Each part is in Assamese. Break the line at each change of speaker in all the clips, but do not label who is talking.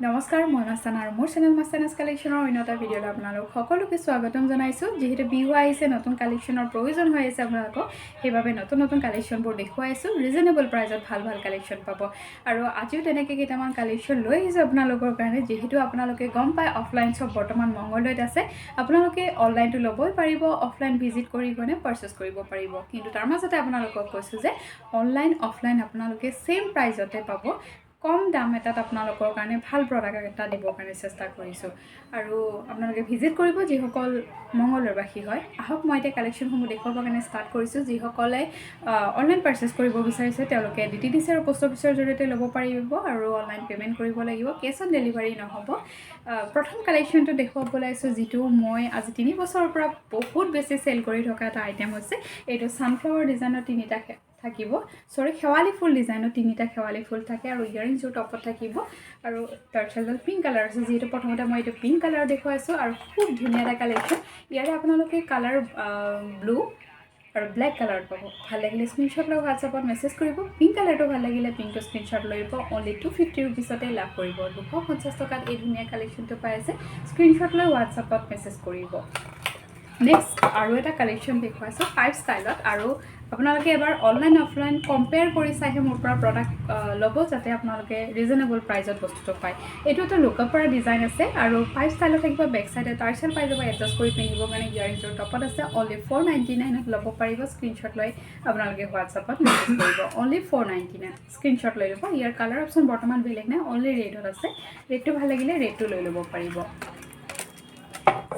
নমস্কাৰ মই মাস্তানা আৰু মোৰ চেনেল মাস্তানাছ কালেকশ্যনৰ অন্য এটা ভিডিঅ'লৈ আপোনালোক সকলোকে স্বাগতম জনাইছোঁ যিহেতু বিহু আহিছে নতুন কালেকশ্যনৰ প্ৰয়োজন হৈ আছে আপোনালোকক সেইবাবে নতুন নতুন কালেকশ্যনবোৰ দেখুৱাইছোঁ ৰিজনেবল প্ৰাইজত ভাল ভাল কালেকশ্যন পাব আৰু আজিও তেনেকৈ কেইটামান কালেকশ্যন লৈ আহিছোঁ আপোনালোকৰ কাৰণে যিহেতু আপোনালোকে গম পায় অফলাইন চব বৰ্তমান মংগলদৈত আছে আপোনালোকে অনলাইনটো ল'বই পাৰিব অফলাইন ভিজিট কৰি গ'লে পাৰ্চেছ কৰিব পাৰিব কিন্তু তাৰ মাজতে আপোনালোকক কৈছোঁ যে অনলাইন অফলাইন আপোনালোকে ছেম প্ৰাইজতে পাব কম দাম এটাত আপোনালোকৰ কাৰণে ভাল প্ৰডাক্ট এটা দিবৰ কাৰণে চেষ্টা কৰিছোঁ আৰু আপোনালোকে ভিজিট কৰিব যিসকল মংগলদৈবাসী হয় আহক মই এতিয়া কালেকশ্যনসমূহ দেখুৱাবৰ কাৰণে ষ্টাৰ্ট কৰিছোঁ যিসকলে অনলাইন পাৰ্চেছ কৰিব বিচাৰিছে তেওঁলোকে DTDC আৰু পোষ্ট অফিচৰ জৰিয়তে ল'ব পাৰিব আৰু অনলাইন পে'মেণ্ট কৰিব লাগিব কেছ অন ডেলিভাৰী নহ'ব প্ৰথম কালেকশ্যনটো দেখুৱাব ওলাইছোঁ যিটো মই আজি 3 বছৰৰ পৰা বহুত বেছি চেল কৰি থকা এটা আইটেম হৈছে এইটো ছানফ্লাৱাৰ ডিজাইনৰ তিনিটা থাকিব শেৱালি ফুল ডিজাইনৰ তিনিটা শেৱালি ফুল থাকে আৰু ইয়াৰিংছৰ টপত থাকিব আৰু টাৰ্চেলডাল পিংক কালাৰ আছে যিহেতু প্ৰথমতে মই এইটো পিংক কালাৰ দেখুৱাইছোঁ আৰু খুব ধুনীয়া এটা কালেকশ্যন ইয়াৰে আপোনালোকে কালাৰ ব্লু আৰু ব্লেক কালাৰত পাব ভাল লাগিলে স্ক্ৰীনশ্বট লৈ হোৱাটছআপত মেছেজ কৰিব পিংক কালাৰটো ভাল লাগিলে পিংকটো স্ক্ৰীনশ্বট লৈ দিব অনলি 250 ৰুপিছতে লাভ কৰিব 250 টকাত এই ধুনীয়া কালেকশ্যনটো পাই আছে স্ক্ৰীনশ্বট লৈ হোৱাটছআপত মেছেজ কৰিব নেক্সট আৰু এটা কালেকশ্যন দেখুৱাইছোঁ 5 ষ্টাইলত আৰু আপোনালোকে এবাৰ অনলাইন অফলাইন কম্পেয়াৰ কৰি চাইহে মোৰ পৰা প্ৰডাক্ট ল'ব যাতে আপোনালোকে ৰিজনেবল প্ৰাইজত বস্তুটো পায় এইটো এটা লুকআপ পৰা ডিজাইন আছে আৰু 5 ষ্টাইলত থাকিব বেক চাইডে টাৰ্চেল পাই যাব এডজাষ্ট কৰি পিন্ধিবৰ কাৰণে ইয়াৰিংছৰ টপত আছে অনলি 499ত ল'ব পাৰিব স্ক্ৰীনশ্বট লৈ আপোনালোকে হোৱাটছআপত মেছেজ কৰিব অনলি 499 স্ক্ৰীনশ্বট লৈ ল'ব ইয়াৰ কালাৰ অপশ্যন বৰ্তমান বেলেগ নাই অনলি ৰেডত আছে ৰেডটো ভাল লাগিলে ৰেডটো লৈ ল'ব পাৰিব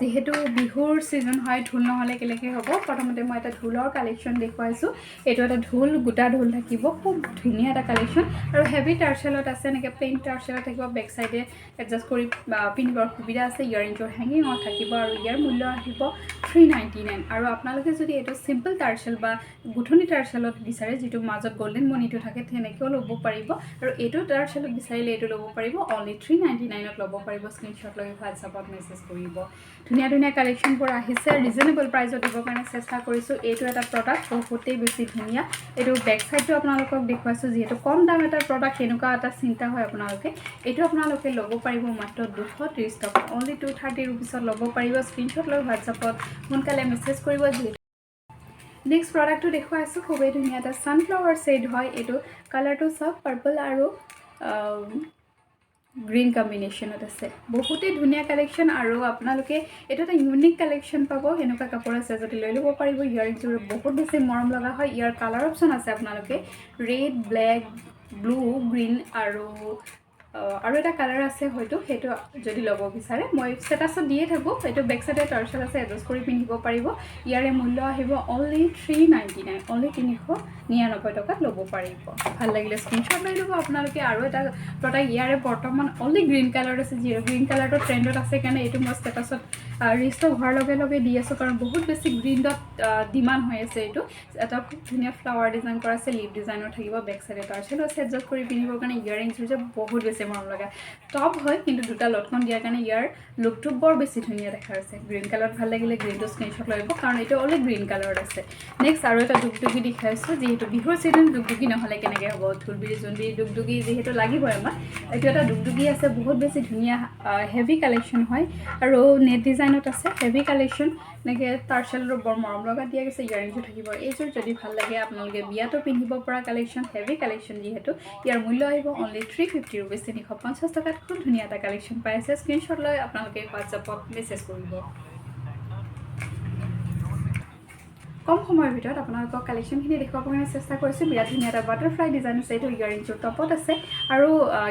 যিহেতু বিহুৰ ছিজন হয় ঢোল নহ'লে কেনেকৈ হ'ব প্ৰথমতে মই এটা ঢোলৰ কালেকশ্যন দেখুৱাইছোঁ এইটো এটা ঢোল গোটা ঢোল থাকিব খুব ধুনীয়া এটা কালেকশ্যন আৰু হেভি টাৰ্চেলত আছে এনেকৈ প্লেইন টাৰ্চেলত থাকিব বেক চাইডে এডজাষ্ট কৰি পিন্ধিবৰ সুবিধা আছে ইয়াৰিংছৰ হেঙিঙত থাকিব আৰু ইয়াৰ মূল্য আহিব 399 আৰু আপোনালোকে যদি এইটো চিম্পল টাৰ্চেল বা গুঠনি টাৰ্চেলত বিচাৰে যিটো মাজত গল্ডেন মণিটো থাকে তেনেকৈও ল'ব পাৰিব আৰু এইটো টাৰ্চেলত বিচাৰিলে এইটো ল'ব পাৰিব অনলি 399ত ল'ব পাৰিব স্ক্ৰীনশ্বট লৈ হোৱাটছআপত মেছেজ কৰিব ধুনীয়া ধুনীয়া কালেকশ্যনবোৰ আহিছে ৰিজনেবল প্ৰাইজত দিবৰ কাৰণে চেষ্টা কৰিছোঁ এইটো এটা প্ৰডাক্ট বহুতেই বেছি ধুনীয়া এইটো বেক চাইডটো আপোনালোকক দেখুৱাইছোঁ যিহেতু কম দাম এটা প্ৰডাক্ট তেনেকুৱা এটা চিন্তা হয় আপোনালোকে এইটো আপোনালোকে ল'ব পাৰিব মাত্ৰ 230 টকা অনলি 230 ৰুপিছত ল'ব পাৰিব স্ক্ৰীনশ্বট লৈ হোৱাটছআপত সোনকালে মেছেজ কৰিব যিহেতু নেক্সট প্ৰডাক্টটো দেখুৱাইছোঁ খুবেই ধুনীয়া এটা ছানফ্লাৱাৰ শ্বেড হয় এইটো কালাৰটো চাওক পাৰ্পল আৰু গ্ৰীণ কম্বিনেশ্যনত আছে বহুতেই ধুনীয়া কালেকশ্যন আৰু আপোনালোকে এইটো এটা ইউনিক কালেকশ্যন পাব এনেকুৱা কাপোৰ আছে যদি লৈ ল'ব পাৰিব ইয়াৰিংছযোৰ বহুত বেছি মৰম লগা হয় ইয়াৰ কালাৰ অপশ্যন আছে আপোনালোকে ৰেড ব্লেক ব্লু গ্ৰীণ আৰু এটা কালাৰ আছে হয়তো সেইটো যদি ল'ব বিচাৰে মই ষ্টেটাছত দিয়ে থাকোঁ এইটো বেক চাইডে টাৰ্চেল আছে এডজাষ্ট কৰি পিন্ধিব পাৰিব ইয়াৰে মূল্য আহিব অনলি 399 অনলি 399 টকাত ল'ব পাৰিব ভাল লাগিলে স্ক্ৰীনশ্বট লৈ ল'ব আপোনালোকে আৰু এটা প্ৰডাক্ট ইয়াৰে বৰ্তমান অনলি গ্ৰীণ কালাৰ আছে যিহেতু গ্ৰীণ কালাৰটো ট্ৰেণ্ডত আছে কাৰণে এইটো মই ষ্টেটাছত ৰিষ্টক হোৱাৰ লগে লগে দি আছোঁ কাৰণ বহুত বেছি গ্ৰীণত ডিমাণ্ড হৈ আছে এইটো এটা খুব ধুনীয়া ফ্লাৱাৰ ডিজাইন কৰা আছে লিভ ডিজাইনৰ থাকিব বেক চাইডে টাৰ্চেল আছে এডজাষ্ট কৰি পিন্ধিবৰ কাৰণে ইয়াৰিংছবোৰ যে বহুত বেছি মৰম লগা টপ হয় কিন্তু দুটা লটকন দিয়াৰ কাৰণে ইয়াৰ লুকটো বৰ বেছি ধুনীয়া দেখা আছে গ্ৰীণ কালাৰত ভাল লাগিলে গ্ৰীণটো স্ক্ৰীনশ্বট লৈ ল'ব কাৰণ এইটো অনলি গ্ৰীণ কালাৰত আছে নেক্সট আৰু এটা দুগদুগি দেখাইছোঁ যিহেতু বিহুৰ ছিজন দুগদুগি নহ'লে কেনেকৈ হ'ব ঢোলবিৰি জোনবিৰি দুগদুগি যিহেতু লাগিবই আমাক এইটো এটা দুগদুগি আছে বহুত বেছি ধুনীয়া হেভি কালেকশ্যন হয় আৰু নেট ডিজাইনত আছে হেভি কালেকশ্যন এনেকৈ টাৰ্চেলটো বৰ মৰম লগা দিয়া গৈছে ইয়াৰিংটো থাকিব এইযোৰ যদি ভাল লাগে আপোনালোকে বিয়াতো পিন্ধিব পৰা কালেকশ্যন হেভি কালেকশ্যন যিহেতু ইয়াৰ মূল্য আহিব অনলি 350 ৰুপিছ 350 টকাত খুব ধুনীয়া এটা কালেকশ্যন পাই আছে স্ক্ৰীনশ্বট লৈ আপোনালোকে হোৱাটছআপত মেছেজ কৰিব কম সময়ৰ ভিতৰত আপোনালোকক কালেকশ্যনখিনি দেখুৱাবৰ কাৰণে চেষ্টা কৰিছোঁ বিৰাট ধুনীয়া এটা বাটাৰফ্লাই ডিজাইন আছে এইটো ইয়াৰিংছৰ টপত আছে আৰু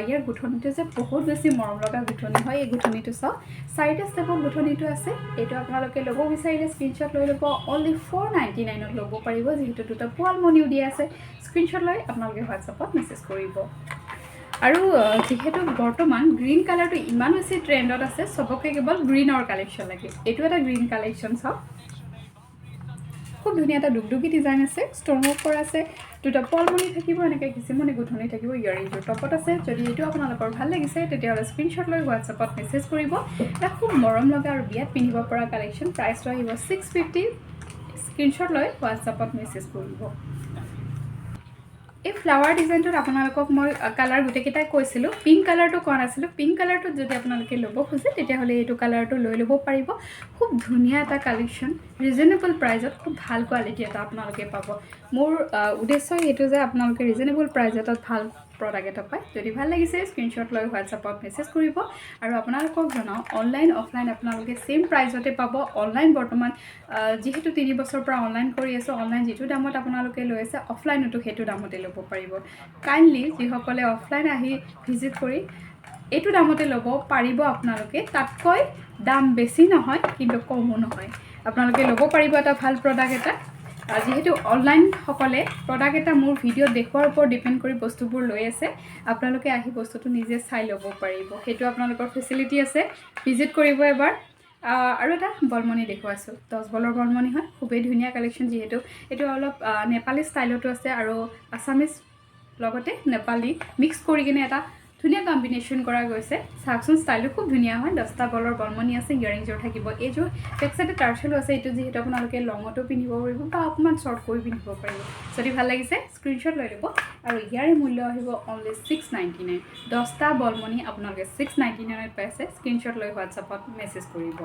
ইয়াৰ গুঠনিটো যে বহুত বেছি মৰম লগা গুঠনি হয় এই গুঠনিটো চাওক 4টা ষ্টেপৰ গুঠনিটো আছে এইটো আপোনালোকে ল'ব বিচাৰিলে স্ক্ৰীনশ্বট লৈ ল'ব অনলি 499ত ল'ব পাৰিব যিহেতু দুটা পোৱালমণিও দিয়া আছে স্ক্ৰীনশ্বট লৈ আপোনালোকে হোৱাটছআপত মেছেজ কৰিব আৰু যিহেতু বৰ্তমান গ্ৰীণ কালাৰটো ইমান বেছি ট্ৰেণ্ডত আছে চবকে কেৱল গ্ৰীণৰ কালেকশ্যন লাগে এইটো এটা গ্ৰীণ কালেকশ্যন চাওক খুব ধুনীয়া এটা দুগদুগি ডিজাইন আছে ষ্ট'ন ৱৰ্ক কৰা আছে দুটা পলমণি থাকিব এনেকৈ কিছুমানে গুঠনি থাকিব ইয়াৰিংছৰ টপত আছে যদি এইটো আপোনালোকৰ ভাল লাগিছে তেতিয়াহ'লে স্ক্ৰীনশ্বট লৈ হোৱাটছআপত মেছেজ কৰিব এটা খুব মৰম লগা আৰু বিয়াত পিন্ধিব পৰা কালেকশ্যন প্ৰাইচটো আহিব 650 স্ক্ৰীনশ্বট লৈ হোৱাটছআপত মেছেজ কৰিব এই ফ্লাৱাৰ ডিজাইনটোত আপোনালোকক মই কালাৰ গোটেইকেইটাই কৈছিলোঁ পিংক কালাৰটো কোৱা নাছিলোঁ পিংক কালাৰটোত যদি আপোনালোকে ল'ব খোজে তেতিয়াহ'লে এইটো কালাৰটো লৈ ল'ব পাৰিব খুব ধুনীয়া এটা কালেকশ্যন ৰিজনেবল প্ৰাইজত খুব ভাল কোৱালিটি এটা আপোনালোকে পাব মোৰ উদ্দেশ্য এইটো যে আপোনালোকে ৰিজনেবল প্ৰাইজত ভাল প্ৰডাক্ট এটা পায় যদি ভাল লাগিছে স্ক্ৰীনশ্বট লৈ হোৱাটছআপত মেছেজ কৰিব আৰু আপোনালোকক জনাওঁ অনলাইন অফলাইন আপোনালোকে সেম প্ৰাইজতে পাব অনলাইন বৰ্তমান যেহেতু 3 বছৰৰ পৰা অনলাইন কৰি আছোঁ অনলাইন যেটো দামত আপোনালোকে লৈ আছে অফলাইনতো সেইটো দামতে ল'ব পাৰিব কাইণ্ডলি যিসকলে অফলাইন আহি ভিজিট কৰি এইটো দামতে ল'ব পাৰিব আপোনালোকে তাতকৈ দাম বেছি নহয় কিন্তু কমো নহয় আপোনালোকে ল'ব পাৰিব এটা ভাল প্ৰডাক্ট এটা যেহেতু অনলাইন সকলে প্ৰডাক্ট এটা মোৰ ভিডিঅ' দেখুৱাৰ ওপৰত ডিপেণ্ড কৰি বস্তুবোৰ লৈ আছে আপোনালোকে আহি বস্তুটো নিজে চাই ল'ব পাৰিব সেইটো আপোনালোকৰ ফেচিলিটি আছে ভিজিট কৰিব এবাৰ আৰু এটা বলমণি দেখুৱাইছোঁ 10 বলৰ বলমণি হয় খুবেই ধুনীয়া কালেকশ্যন যিহেতু এইটো অলপ নেপালী ষ্টাইলতো আছে আৰু আছামিজ লগতে নেপালী মিক্স কৰি কিনে এটা ধুনীয়া কম্বিনেশ্যন কৰা গৈছে চাকচোন ষ্টাইলটো খুব ধুনীয়া হয় 10টা বলৰ বলমণি আছে ইয়াৰিংজৰ থাকিব এইযোৰ বেকসাইডে টাৰ্চেলো আছে এইটো যিহেতু আপোনালোকে লঙতো পিন্ধিব পাৰিব বা অকণমান শ্বৰ্ট কৰি পিন্ধিব পাৰিব যদি ভাল লাগিছে স্ক্ৰীনশ্বট লৈ ল'ব আৰু ইয়াৰে মূল্য আহিব অনলি 699 10টা বলমণি আপোনালোকে 699ত পাইছে স্ক্ৰীনশ্বট লৈ হোৱাটছআপত মেছেজ কৰিব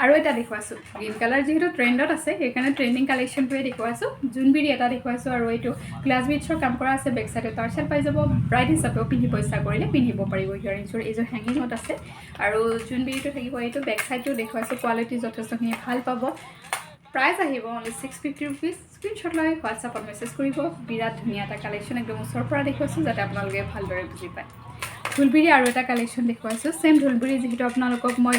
আৰু এটা দেখুৱাইছোঁ গ্ৰীণ কালাৰ যেহেতু ট্ৰেণ্ডত আছে সেইকাৰণে ট্ৰেণ্ডিং কালেকশ্যনটোৱে দেখুৱাইছোঁ জুনবিৰি এটা দেখুৱাইছোঁ আৰু এইটো গ্লাছ বিটছৰ কাম কৰা আছে বেক চাইডে টাৰ্চেল পাই যাব ব্ৰাইড হিচাপেও পিন্ধিব ইচ্ছা কৰিলে পিন্ধিব পাৰিব ইয়াৰিংছৰ এইযোৰ হেঙিঙত আছে আৰু জুনবিৰিটো থাকিব এইটো বেক চাইডটো দেখুৱাইছোঁ কোৱালিটি যথেষ্টখিনি ভাল পাব প্ৰাইচ আহিব অনলি 650 ৰুপিজ স্ক্ৰীনশ্বট লৈ হোৱাটছআপত মেছেজ কৰিব বিৰাট ধুনীয়া এটা কালেকশ্যন একদম ওচৰৰ পৰা দেখুৱাইছোঁ যাতে আপোনালোকে ভালদৰে বুজি পায় ঢোলবিৰি আৰু এটা কালেকশ্যন দেখুৱাইছোঁ সেম ঢোলবিৰি যেহেতু আপোনালোকক মই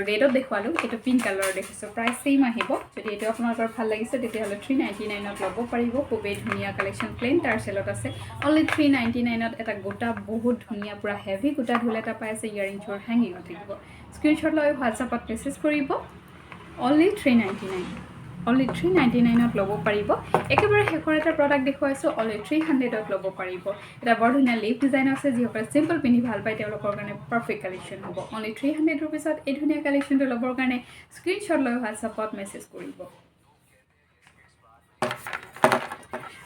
ৰেডত দেখুৱালোঁ এইটো পিংক কালাৰৰ দেখিছোঁ প্ৰাইচ সেম আহিব যদি এইটো আপোনালোকৰ ভাল লাগিছে তেতিয়াহ'লে 399ত ল'ব পাৰিব খুবেই ধুনীয়া কালেকশ্যন প্লেইন টাৰ্চেলত আছে অনলি 399ত এটা গোটা বহুত ধুনীয়া পূৰা হেভি গোটা ঢোল এটা পাই আছে ইয়াৰিংছৰ হেঙিঙত থাকিব স্ক্ৰীনশ্বট লৈ হোৱাটছআপত মেছেজ কৰিব অনলি 399ত ল'ব পাৰিব একেবাৰে শেষৰ এটা প্ৰডাক্ট দেখুৱাইছোঁ অনলি 300ত ল'ব পাৰিব এটা বৰ ধুনীয়া লিফ ডিজাইন আছে যিসকলে চিম্পল পিন্ধি ভাল পায় তেওঁলোকৰ কাৰণে পাৰফেক্ট কালেকশ্যন হ'ব অনলি 300 ৰুপিজত এই ধুনীয়া কালেকশ্যনটো ল'বৰ কাৰণে স্ক্ৰীনশ্বট লৈ হোৱাটছআপত মেছেজ কৰিব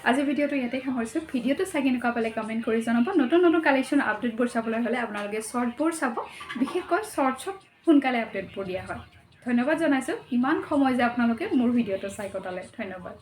আজি ভিডিঅ'টো ইয়াতে সামৰিছোঁ ভিডিঅ'টো চাই কেনেকুৱা পালে কমেণ্ট কৰি জনাব নতুন নতুন কালেকশ্যন আপডেটবোৰ চাবলৈ হ'লে আপোনালোকে শ্বৰ্টবোৰ চাব বিশেষকৈ শ্বৰ্টছত সোনকালে আপডেটবোৰ দিয়া হয় ধন্যবাদ জনাইছোঁ ইমান সময় যে আপোনালোকে মোৰ ভিডিঅ'টো চাই কটালে ধন্যবাদ